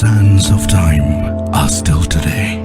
sands of time are still today.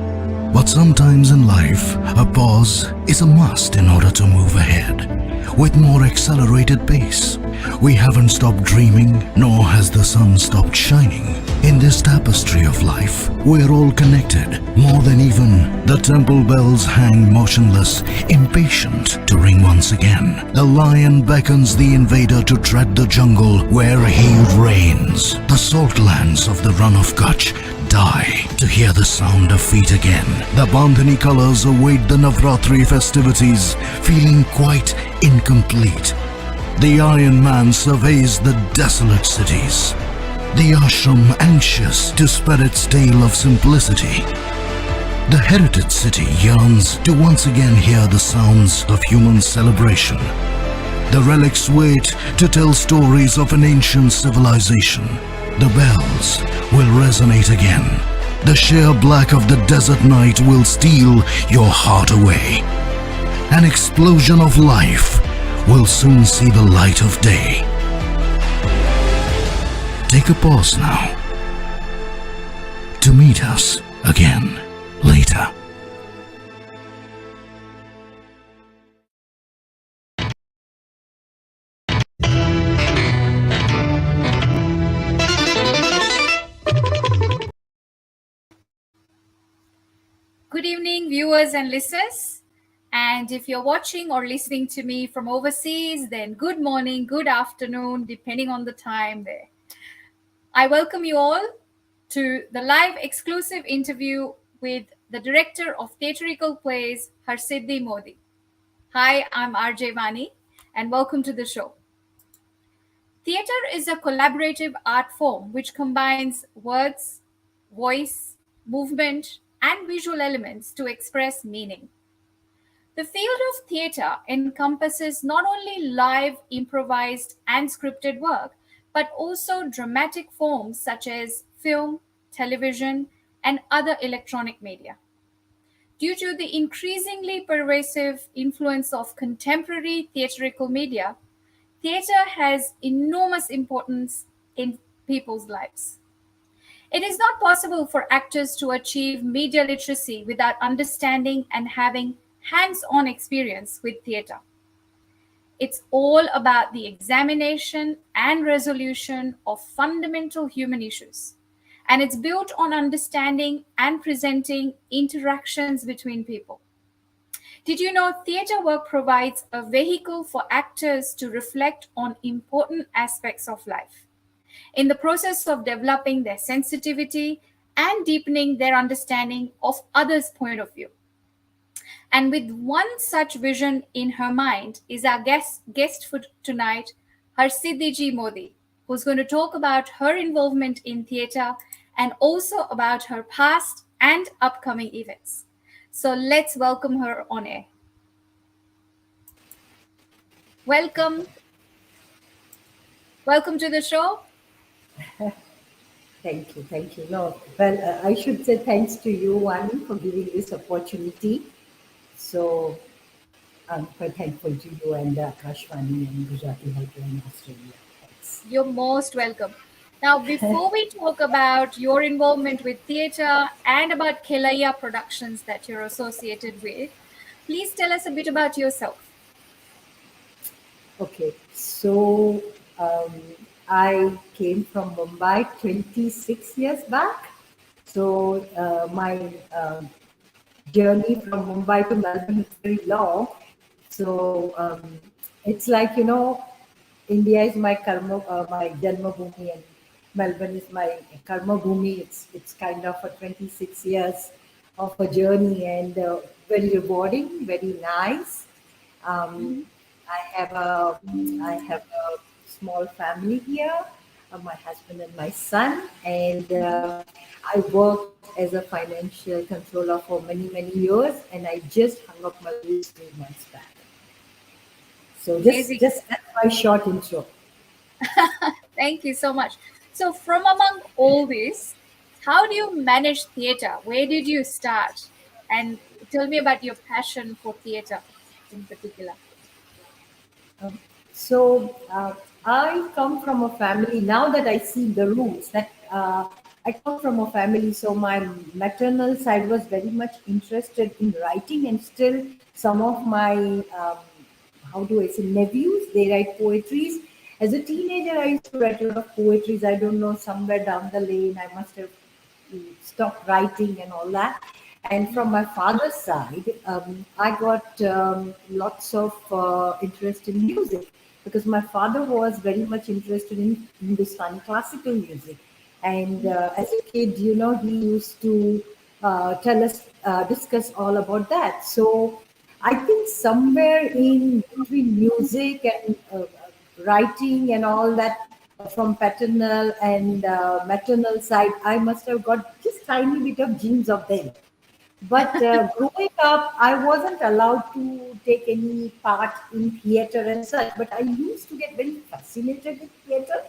But sometimes in life, a pause is a must in order to move ahead with more accelerated pace. We haven't stopped dreaming, nor has the sun stopped shining. In this tapestry of life, we're all connected. More than even the temple bells hang motionless, impatient to ring once again. The lion beckons the invader to tread the jungle where he reigns. The salt lands of the run of Kutch die to hear the sound of feet again. The Bandhani colors await the Navratri festivities, feeling quite incomplete. The Iron Man surveys the desolate cities. The ashram anxious to spread its tale of simplicity. The heritage city yearns to once again hear the sounds of human celebration. The relics wait to tell stories of an ancient civilization. The bells will resonate again. The sheer black of the desert night will steal your heart away. An explosion of life will soon see the light of day. Take a pause now to meet us again later. Good evening, viewers and listeners. And if you're watching or listening to me from overseas, then good morning, good afternoon, depending on the time there. I welcome you all to the live exclusive interview with the director of Theatrical Plays, Harsiddhi Modi. Hi, I'm RJ Vani, and welcome to the show. Theatre is a collaborative art form which combines words, voice, movement, and visual elements to express meaning. The field of theatre encompasses not only live, improvised, and scripted work, but also dramatic forms such as film, television, and other electronic media. Due to the increasingly pervasive influence of contemporary theatrical media, theatre has enormous importance in people's lives. It is not possible for actors to achieve media literacy without understanding and having hands-on experience with theatre. It's all about the examination and resolution of fundamental human issues, and it's built on understanding and presenting interactions between people. Did you know theatre work provides a vehicle for actors to reflect on important aspects of life, in the process of developing their sensitivity and deepening their understanding of others' point of view? And with one such vision in her mind is our guest for tonight, Harsiddhi Modi, who's going to talk about her involvement in theatre and also about her past and upcoming events. So let's welcome her on air. Welcome. Welcome to the show. Thank you. No, well, I should say thanks to you, Vani, for giving this opportunity. So I'm quite thankful to you and Akashvani and Gujarati Helpline Australia. Thanks. You're most welcome. Now, before we talk about your involvement with theatre and about Kelaya Productions that you're associated with, please tell us a bit about yourself. Okay, so I came from Mumbai 26 years back. So my journey from Mumbai to Melbourne is very long. So it's like, India is my karma, my Janma Bhumi, and Melbourne is my Karma Bhumi. It's kind of a 26 years of a journey, and very rewarding, very nice. I have a small family here, my husband and my son, and I worked as a financial controller for many years, and I just hung up my boots 3 months back. So just that's my short intro. Thank you so much. So from among all this, how do you manage theatre? Where did you start? And tell me about your passion for theatre in particular. So I come from a family, now that I see the roots, that I come from a family, so my maternal side was very much interested in writing, and still some of my, how do I say, nephews, they write poetries. As a teenager, I used to write a lot of poetries. I don't know, somewhere down the lane, I must have stopped writing and all that. And from my father's side, I got lots of interest in music because my father was very much interested in Hindustani classical music. And as a kid, he used to tell us, discuss all about that. So I think somewhere in between music and writing and all that, from paternal and maternal side, I must have got just tiny bit of genes of them. But growing up, I wasn't allowed to take any part in theater and such. But I used to get very fascinated with theater.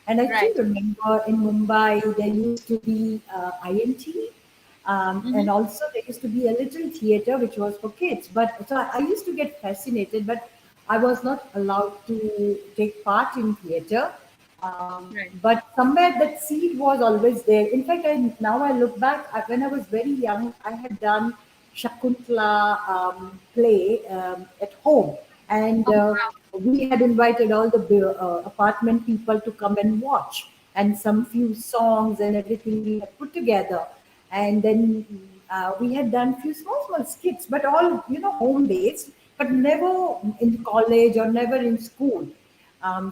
And I still Right. remember in Mumbai, there used to be INT. And Mm-hmm. also there used to be a little theater which was for kids. But so I used to get fascinated, but I was not allowed to take part in theater. Right. But somewhere that seed was always there. In fact, now I look back, when I was very young, I had done Shakuntala play at home. And Oh, wow. we had invited all the apartment people to come and watch. And some few songs and everything we had put together. And then we had done few small, small skits, but all, home based, but never in college or never in school.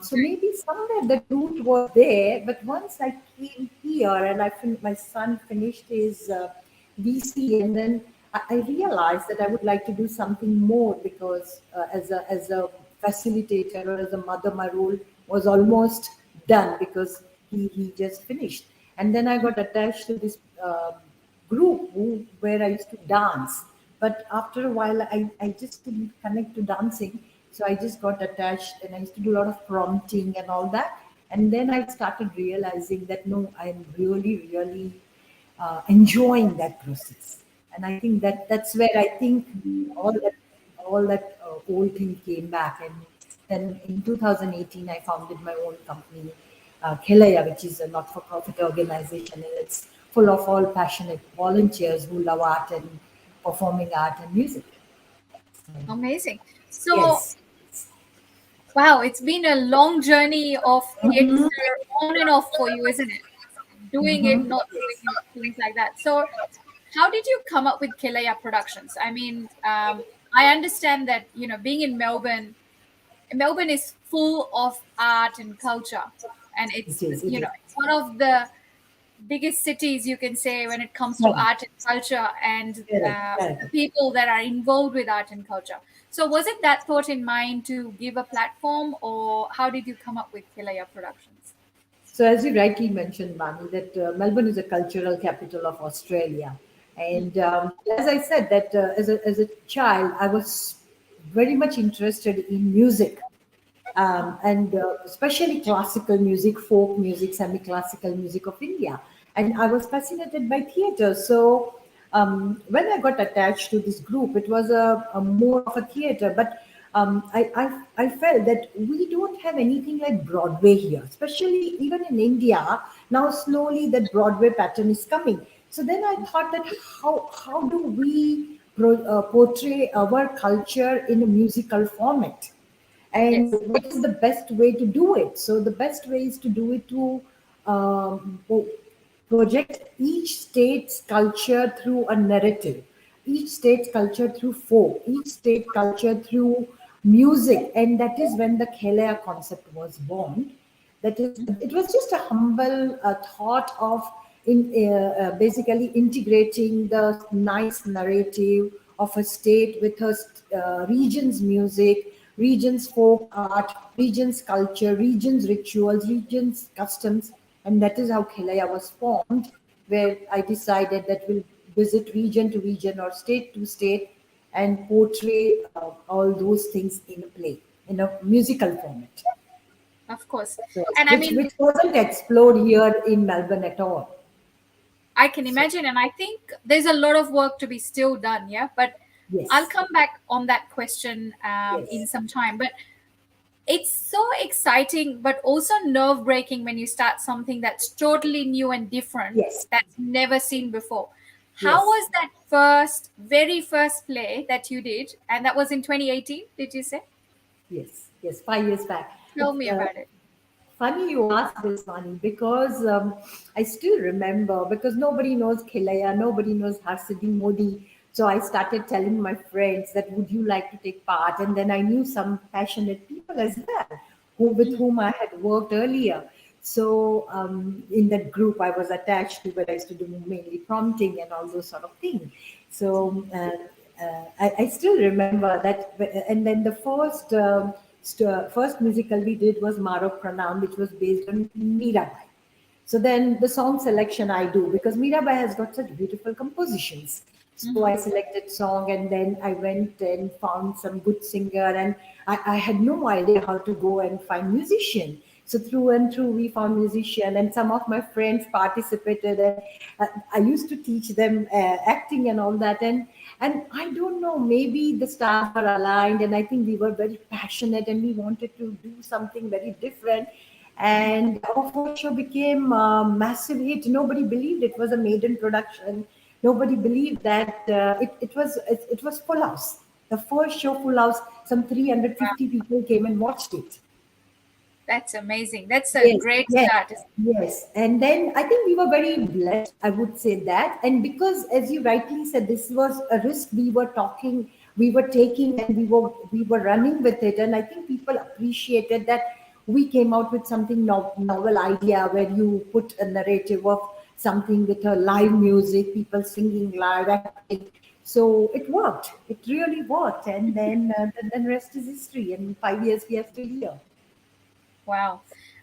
So Right. maybe somewhere that root was there, but once I came here and my son finished his VC, and then I realized that I would like to do something more because as a facilitator or as a mother, my role was almost done because he just finished, and then I got attached to this group where I used to dance. But after a while, I just couldn't connect to dancing. So I just got attached and I used to do a lot of prompting and all that. And then I started realizing that no, I'm really, really enjoying that process. And I think that's where I think all that all that old thing came back. And then in 2018, I founded my own company, Kelaya, which is a not-for-profit organization, and it's full of all passionate volunteers who love art and performing art and music. So, Amazing. So, yes. wow, it's been a long journey of theater Mhm. on and off for you, isn't it? Doing it, Mhm. not doing it, things like that. So, how did you come up with Kilaya Productions? I mean, I understand that, being in Melbourne is full of art and culture, and It is. It is. it's one of the biggest cities, you can say, when it comes to Correct. art and culture, and Correct. the Correct. people that are involved with art and culture. So was it that thought in mind to give a platform, or how did you come up with Kilaya Productions? So, as you rightly mentioned, Manu, that Melbourne is a cultural capital of Australia. And as I said, that as a child, I was very much interested in music, and especially classical music, folk music, semi-classical music of India. And I was fascinated by theatre. So when I got attached to this group, it was a more of a theatre. But I felt that we don't have anything like Broadway here, especially even in India. Now slowly that Broadway pattern is coming. So then I thought that how do we portray our culture in a musical format? And Yes. what is the best way to do it? So the best way is to do it to project each state's culture through a narrative, each state's culture through folk, each state culture through music. And that is when the Khelaya concept was born. That is, it was just a humble thought of basically integrating the nice narrative of a state with a region's music, region's folk art, region's culture, region's rituals, region's customs. And that is how Khelaya was formed, where I decided that we'll visit region to region or state to state and portray all those things in a play, in a musical format. Of course. So, And I mean, which wasn't explored here in Melbourne at all. I can So, imagine, and I think there's a lot of work to be still done. Yeah, but I'll yes, come back on that question in yes. some time. But it's so exciting, but also nerve breaking when you start something that's totally new and different, Yes, that's never seen before. How yes, was that very first play that you did? And that was in 2018, did you say? yes, yes. 5 years back. Tell It's me about it. funny you ask this, Vani, because I still remember, because nobody knows Khilaya, nobody knows Harsiddhi Modi. So I started telling my friends that would you like to take part? And then I knew some passionate people as well, with whom I had worked earlier. So in that group I was attached to, where I used to do mainly prompting and all those sort of things. So I still remember that. And then the first musical we did was Maro Pranam, which was based on Mirabai. So then the song selection I do, because Mirabai has got such beautiful compositions. So I selected song, and then I went and found some good singer, and I had no idea how to go and find musician. So through and through we found musician, and some of my friends participated, and I used to teach them acting and all that. And I don't know, maybe the stars were aligned, and I think we were very passionate, and we wanted to do something very different. And our first show became a massive hit. Nobody believed it was a maiden production. Nobody believed that it was full house. The first show full house. Some 350 people came and watched it. That's amazing. That's a Yes, great yes, start. yes. And then I think we were very blessed, I would say that. And because, as you rightly said, this was a risk we were taking, and we were running with it. And I think people appreciated that we came out with something novel idea, where you put a narrative of something with a live music, people singing live, acting. So it worked. It really worked. And then rest is history. And 5 years we are still here. Wow.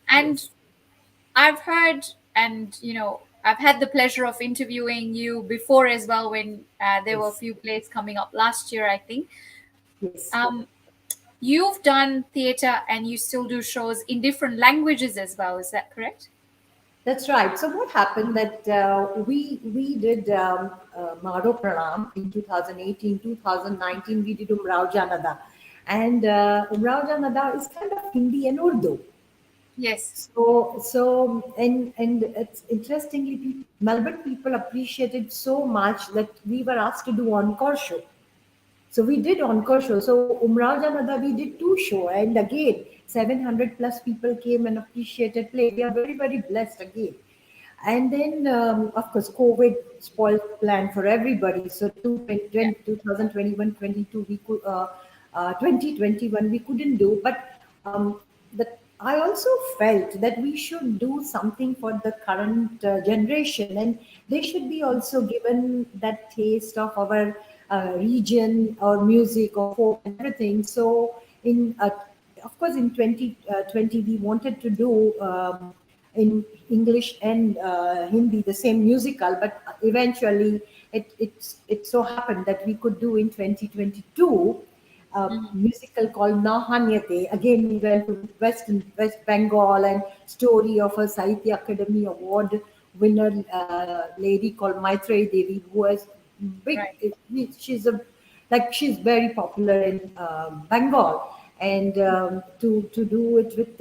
And Yes. I've heard, and I've had the pleasure of interviewing you before as well, when there were a Yes. few plays coming up last year, I think. Yes. Um, you've done theater and you still do shows in different languages as well. Is that correct? That's right. So what happened that we did Maro Pranam in 2018, 2019. We did Umrao Janada, and Umrao Janada is kind of Hindi and Urdu. Yes. So, it's interestingly, Melbourne people appreciated so much that we were asked to do encore show. So we did encore show. So Umrao Janada, we did two show, and again 700 plus people came and appreciated play. We are very very blessed again. And then of course COVID spoiled plan for everybody. So 2021, 22 we could 2021 we couldn't do, but that I also felt that we should do something for the current generation, and they should be also given that taste of our region or music or folk and everything. So of course in 2020 we wanted to do in English and Hindi the same musical, but eventually it so happened that we could do in 2022 a musical called Nahanyate. Again, we went to West Bengal, and story of a Sahitya Academy Award winner lady called Maitreyi Devi, who was big. Right. She's very popular in Bengal, and to do it with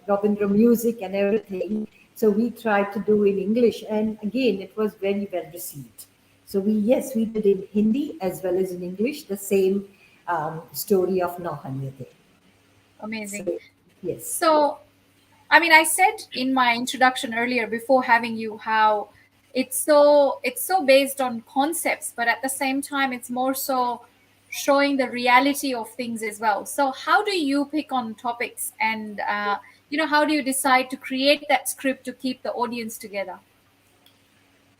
Rabindra music and everything. So we tried to do in English, and again, it was very well received. So we did in Hindi as well as in English the same story of Nohanyate. Amazing. So yes, So, I mean, I said in my introduction earlier before having you how it's so based on concepts, but at the same time it's more so showing the reality of things as well. So how do you pick on topics, and how do you decide to create that script to keep the audience together?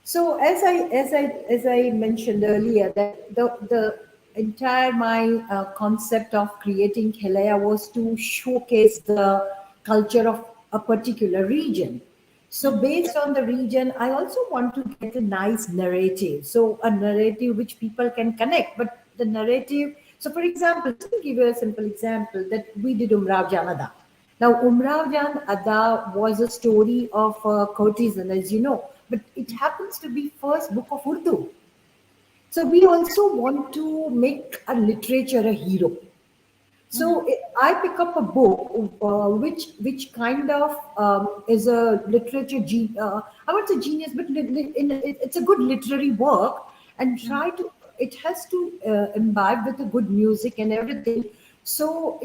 so as I mentioned earlier, that the entire my concept of creating Helaya was to showcase the culture of a particular region. So based on the region, I also want to get a nice narrative. So a narrative which people can connect, but the narrative. So for example, just to give you a simple example, that we did Umrao Janada. Now, Umrao Jan Ada was a story of a courtesan, as you know, but it happens to be first book of Urdu. So we also want to make a literature a hero. So I pick up a book which kind of is a literature I won't say genius, but it's a good literary work, and try to it has to imbibe with the good music and everything. So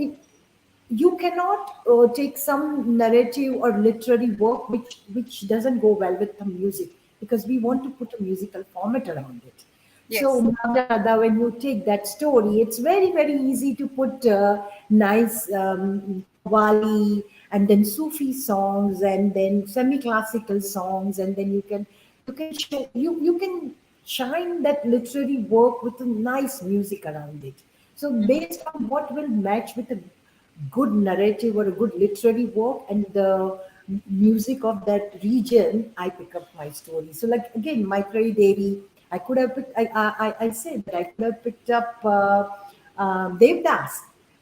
you cannot take some narrative or literary work which doesn't go well with the music, because we want to put a musical format around it. So Yes. Nada, when you take that story, it's very easy to put nice Qawwali and then Sufi songs and then semi-classical songs, and then you can shine that literary work with a nice music around it. So based on what will match with a good narrative or a good literary work and the music of that region, I pick up my story. So like again, Maitrey Devi, I could have picked, I say that I could have picked up Devdas,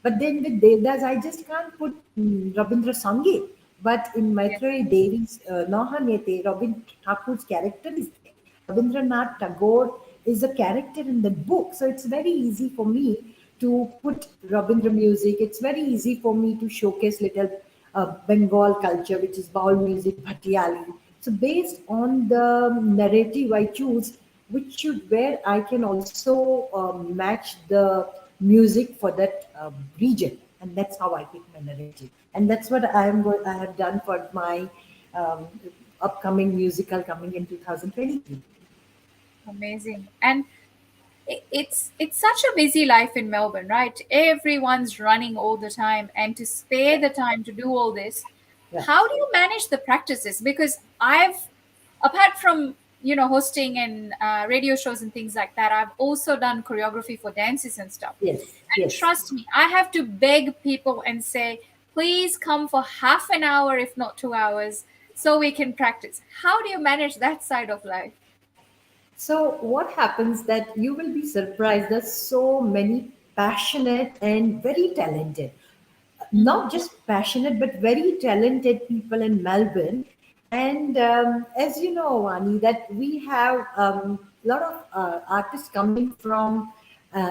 but then with Devdas, I just can't put Rabindra Sangeet. But in Yes. Maitrey Devi's Nohanete, Robin Thakur's character is there. Rabindranath Tagore is a character in the book. So it's very easy for me to put Rabindra music. It's very easy for me to showcase little Bengal culture, which is Baul music, Bhatiyali. So based on the narrative I choose, which should where I can also match the music for that region, and that's how I pick my narrative, and that's what I have done for my um, upcoming musical coming in 2023. Amazing. And it's such a busy life in Melbourne, right? Everyone's running all the time, and to spare the time to do all this, Yeah. how do you manage the practices? Because I've, apart from hosting and radio shows and things like that, I've also done choreography for dances and stuff. Yes. And Yes. trust me, I have to beg people and say, please come for half an hour, if not 2 hours, so we can practice. How do you manage that side of life? So what happens that you will be surprised. There's so many passionate and very talented, not just passionate but very talented people in Melbourne. And as you know, Vani, that we have a lot of artists coming from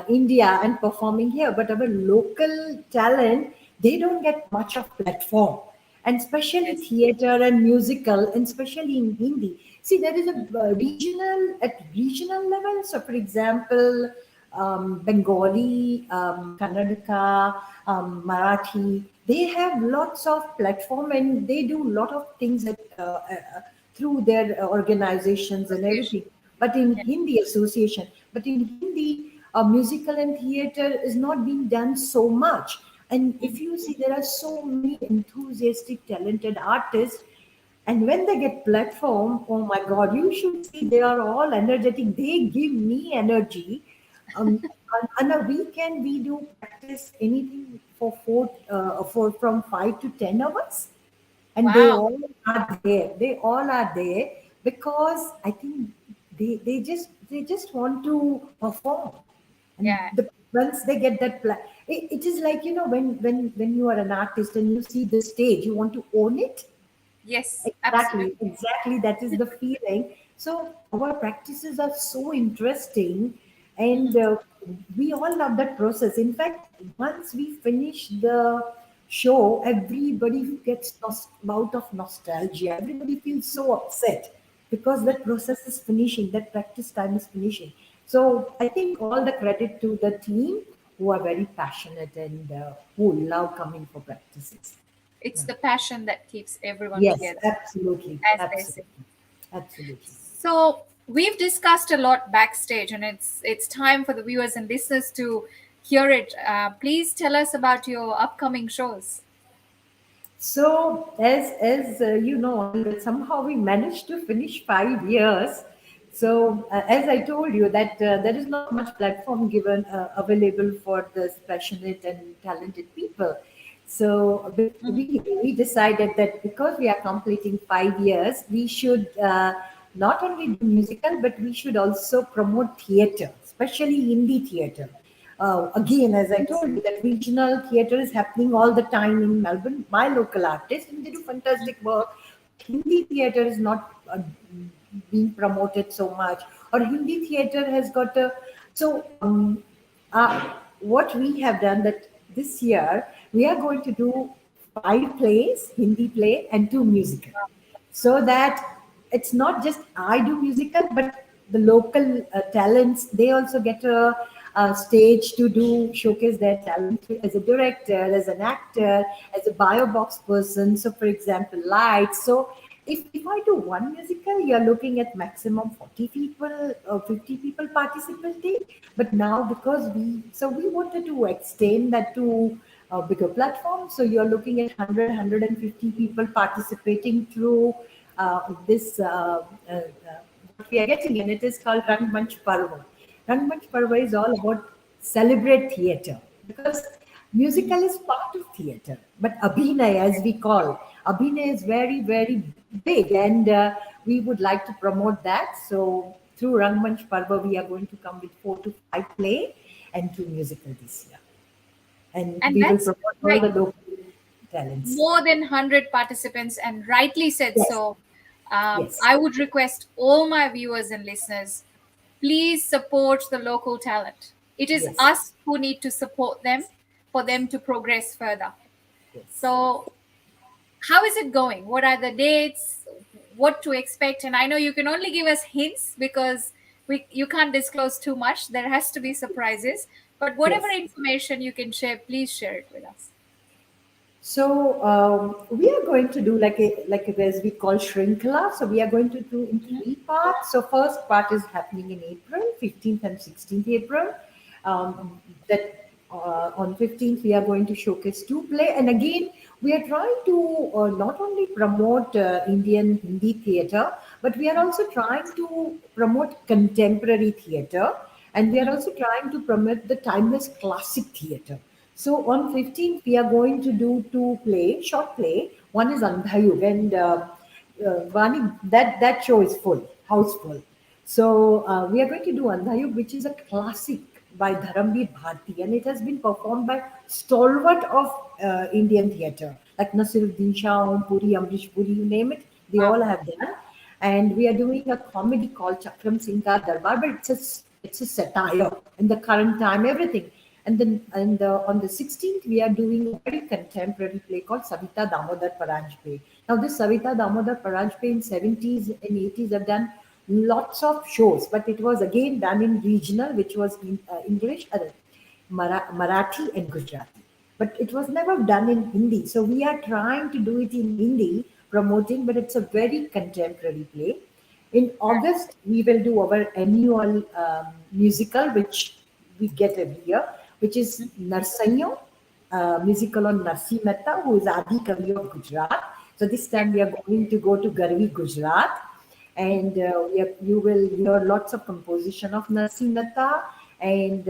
India and performing here, but our local talent, they don't get much of platform, and especially Yes. theater and musical, and especially in Hindi. See, there is a regional level. So, for example, Bengali, Kannadaka, Marathi, they have lots of platform and they do a lot of things through their organizations and everything. But in Yeah. Hindi association, but in Hindi, musical and theater is not being done so much. And if you see, there are so many enthusiastic, talented artists, and when they get platform, oh my God, you should see they are all energetic. They give me energy. On a weekend, we do practice anything for from 5 to 10 hours, and they Wow. all are there. They all are there because I think they just want to perform, and Yeah. once they get that it is like when you are an artist and you see the stage, you want to own it. Yes, Exactly, absolutely. exactly. That is the feeling. So our practices are so interesting, and we all love that process. In fact, once we finish the show, everybody gets bout of nostalgia. Everybody feels so upset because that process is finishing, that practice time is finishing. So I think all the credit to the team who are very passionate and who love coming for practices. It's Yeah. the passion that keeps everyone Yes, together, absolutely, as they say. absolutely, absolutely. So we've discussed a lot backstage, and it's time for the viewers and listeners to hear it. Please tell us about your upcoming shows. So, as you know, Anil, that somehow we managed to finish 5 years. So, as I told you, that there is not much platform given available for this passionate and talented people. So, we decided that because we are completing 5 years, we should not only do musical, but we should also promote theatre, especially Hindi theatre. Again, as I told you, that regional theatre is happening all the time in Melbourne by local artists, and they do fantastic work. Hindi theatre is not being promoted so much, or Hindi theatre has got a so. What we have done that this year we are going to do 5 plays, Hindi play, and 2 musical, so that it's not just I do musical, but the local talents, they also get a stage to do showcase their talent as a director, as an actor, as a bio box person. So, for example, lights. So, if I do one musical, you're looking at maximum 40 people or 50 people participating. But now, because we wanted to extend that to a bigger platform. So you're looking at 100, people participating through this what we are getting, and it is called Rangmanch Parva. Rangmanch Parva is all about celebrate theatre, because musical is part of theatre, but Abhinay, as we call, Abhinay is very, very big, and we would like to promote that. So through Rangmanch Parva, we are going to come with 4 to 5 play and 2 musical this year. And And we will that's promote all like the local talents. more than 100 participants, and rightly said Yes, so. yes, I would request all my viewers and listeners, please support the local talent. It is yes, us who need to support them for them to progress further. yes. So, how is it going? What are the dates? What to expect? And I know you can only give us hints because you can't disclose too much. There has to be surprises. But whatever Yes. information you can share, please share it with us. So we are going to do like as we call shrinkla. So we are going to do in 3 parts. So first part is happening in April, 15th and 16th April. That on 15th we are going to showcase 2 play, and again we are trying to not only promote Indian Hindi theatre, but we are also trying to promote contemporary theatre, and we are also trying to promote the timeless classic theatre. So on 15th, we are going to do 2 play, short play. One is Andhayug, and Vani, that show is full, house full. So we are going to do Andhayug, which is a classic by Dharamveer Bharti, and it has been performed by stalwart of Indian theatre, like Nasiruddin Shah, Puri, Amrish Puri, you name it, they Wow. all have done. And we are doing a comedy called Chakram Singh Ka Darbar, but it's a satire in the current time, everything. And on the 16th, we are doing a very contemporary play called Savita Damodar Paranjpe. Now, this Savita Damodar Paranjpe in 70s and 80s have done lots of shows, but it was again done in regional, which was in English, Marathi, and Gujarati. But it was never done in Hindi. So we are trying to do it in Hindi, promoting, but it's a very contemporary play. In August, we will do our annual musical, which we get every year, which is Narsanyo, musical on Narsi Mehta, who is Adi Kavi of Gujarat. So this time we are going to go to Garvi, Gujarat, and you will hear lots of composition of Narsi Mehta, and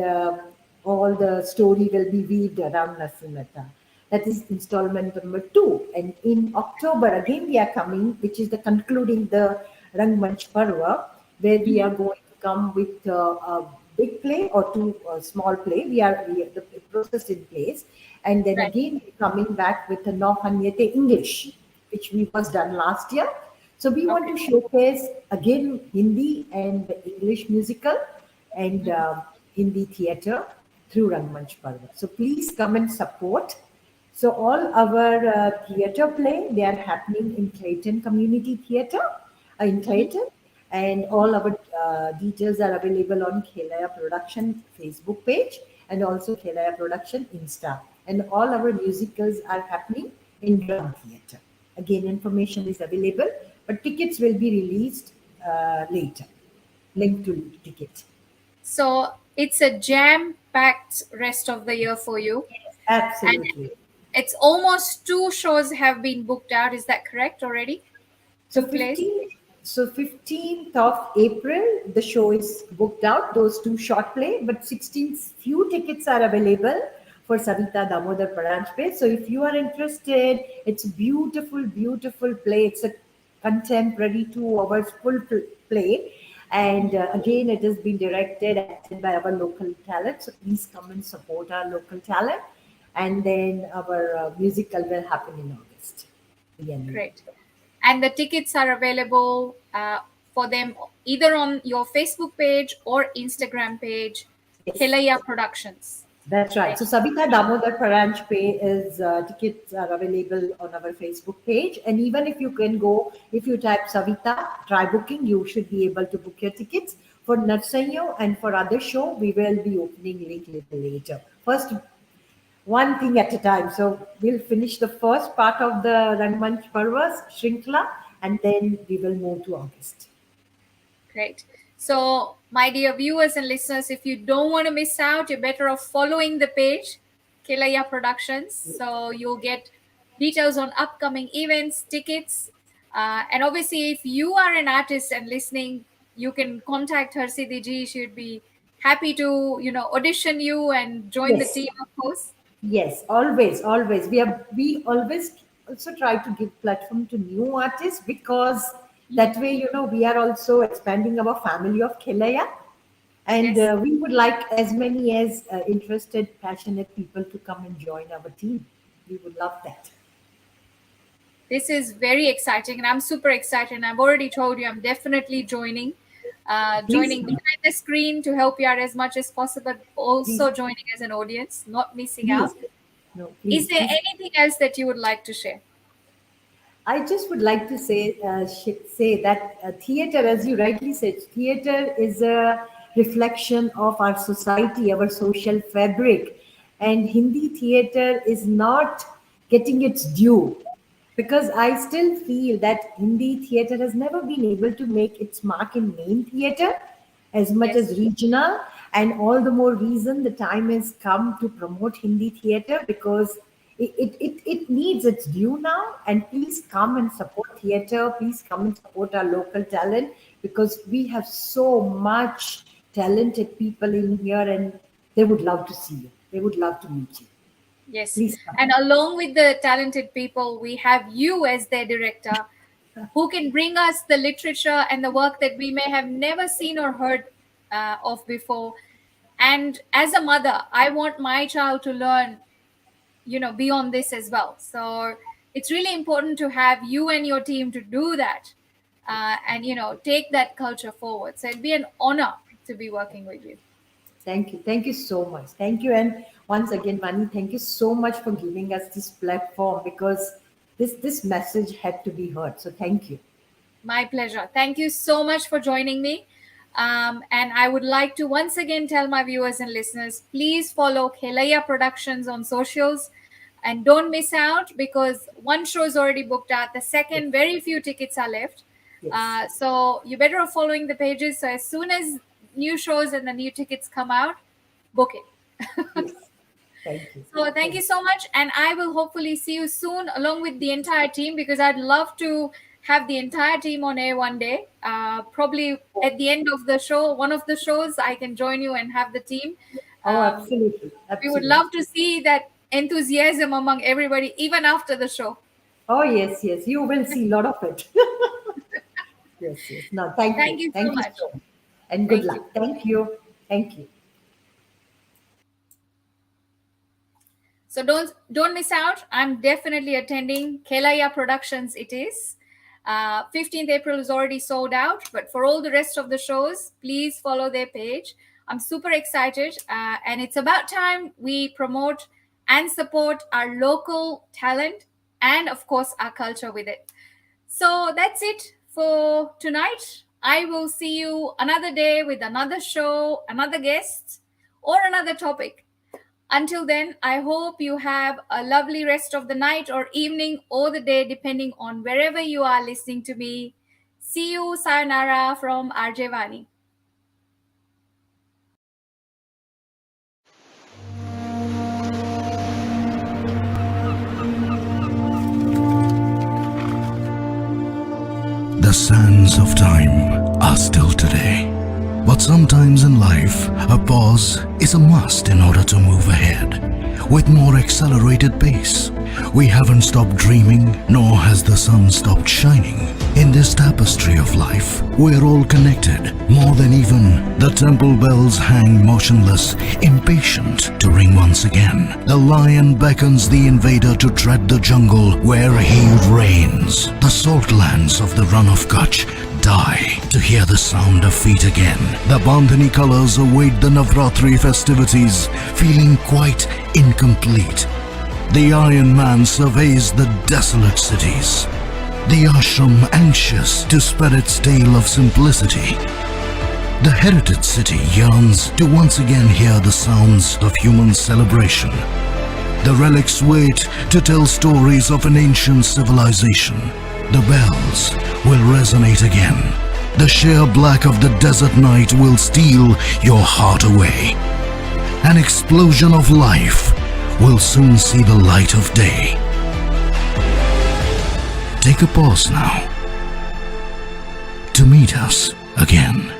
all the story will be weaved around Narsi Mehta. That is installment number 2. And in October, again, we are coming, which is the concluding the Rangmanch Parva, where we are going to come with a big play or 2 small play. The process in place. And then Right. again, we're coming back with the No Hanyate English, which we was done last year. So we want Okay. to showcase again Hindi and English musical and Hindi theatre through Rangmanch Parva. So please come and support. So all our theatre play, they are happening in Clayton Community Theatre in Clayton, and all our details are available on Khelaya Production Facebook page and also Khelaya Production Insta. And all our musicals are happening in Drum Theatre. Again, information is available, but tickets will be released later. Link to ticket. So it's a jam-packed rest of the year for you. And Absolutely. it's almost 2 shows have been booked out. Is that correct already? So 2 plays? 15th of April, the show is booked out, those 2 short play, but 16th, few tickets are available for Savita Damodar Paranjpe. So if you are interested, it's beautiful, beautiful play. It's a contemporary 2 hours full play. And again, it has been directed, acted by our local talent. So please come and support our local talent. And then our musical will happen in August. Again. Great. And the tickets are available for them either on your Facebook page or Instagram page, Yes. Khelaya Productions. That's right. So Savita Damodar Paranj Pay is tickets are available on our Facebook page, and even if you can go, if you type Savita try booking, you should be able to book your tickets for Narsanyo and for other show. We will be opening link little later. First, one thing at a time. So we'll finish the first part of the Rangmanch Parvas Shrinkla, and then we will move to August. Great. So, my dear viewers and listeners, if you don't want to miss out, you're better off following the page, Kelaya Productions. So, you'll get details on upcoming events, tickets. And obviously, if you are an artist and listening, you can contact Harsiddhi ji. She'd be happy to, audition you and join the Yes. team, of course. Yes, always, always. We always also try to give platform to new artists because that way, we are also expanding our family of Kelaya, and Yes. we would like as many as interested, passionate people to come and join our team. We would love that. This is very exciting, and I'm super excited. And I've already told you I'm definitely joining. Please, Joining behind the screen to help you out as much as possible, please, also joining as an audience, not missing please, out. no, Is please, there please. anything else that you would like to share? I just would like to say that theater, as you rightly said, theater is a reflection of our society, our social fabric, and Hindi theater is not getting its due because I still feel that Hindi theater has never been able to make its mark in main theater as much Yes. as regional, and all the more reason the time has come to promote Hindi theater because it needs its due now. And please come and support theater. Please come and support our local talent because we have so much talented people in here and they would love to see you. They would love to meet you. Yes. Please come. And along with the talented people, we have you as their director who can bring us the literature and the work that we may have never seen or heard of before. And as a mother, I want my child to learn, beyond this as well. So it's really important to have you and your team to do that and, take that culture forward. So it'd be an honor to be working with you. Thank you. Thank you so much. Thank you. And once again, Mani, thank you so much for giving us this platform because this message had to be heard. So thank you. My pleasure. Thank you so much for joining me. And I would like to once again tell my viewers and listeners, please follow Kelaya Productions on socials and don't miss out because one show is already booked out. The second, very few tickets are left. Yes. So you're better off following the pages. So as soon as new shows and the new tickets come out, book it. Yes. Thank you. So thank you so much. And I will hopefully see you soon along with the entire team because I'd love to have the entire team on air one day. Probably at the end of the show, one of the shows, I can join you and have the team. Oh, absolutely. We would Absolutely. love to see that enthusiasm among everybody, even after the show. Oh, yes, yes. You will see a lot of it. Yes, yes. No, thank you. Thank you so Thank you much. so much. And good Thank you. luck. Thank you. Thank you. So don't miss out. I'm definitely attending Kelaya Productions. It is 15th April is already sold out, but for all the rest of the shows, please follow their page. I'm super excited, and it's about time we promote and support our local talent and, of course, our culture with it. So that's it for tonight. I will see you another day with another show, another guest, or another topic. Until then, I hope you have a lovely rest of the night or evening or the day, depending on wherever you are listening to me. See you, sayonara from RJ Vani. The sands of time are still today. But sometimes in life, a pause is a must in order to move ahead. With more accelerated pace, We haven't stopped dreaming, nor has the sun stopped shining. In this tapestry of life, we're all connected. More than even the temple bells hang motionless, impatient to ring once again. The lion beckons the invader to tread the jungle where he reigns. The salt lands of the Run of Kutch die to hear the sound of feet again. The Bandhani colors await the Navratri festivities, feeling quite incomplete. The Iron Man surveys the desolate cities. The ashram anxious to spread its tale of simplicity. The heritage city yearns to once again hear the sounds of human celebration. The relics wait to tell stories of an ancient civilization. The bells will resonate again. The sheer black of the desert night will steal your heart away. An explosion of life will soon see the light of day. Take a pause now to meet us again.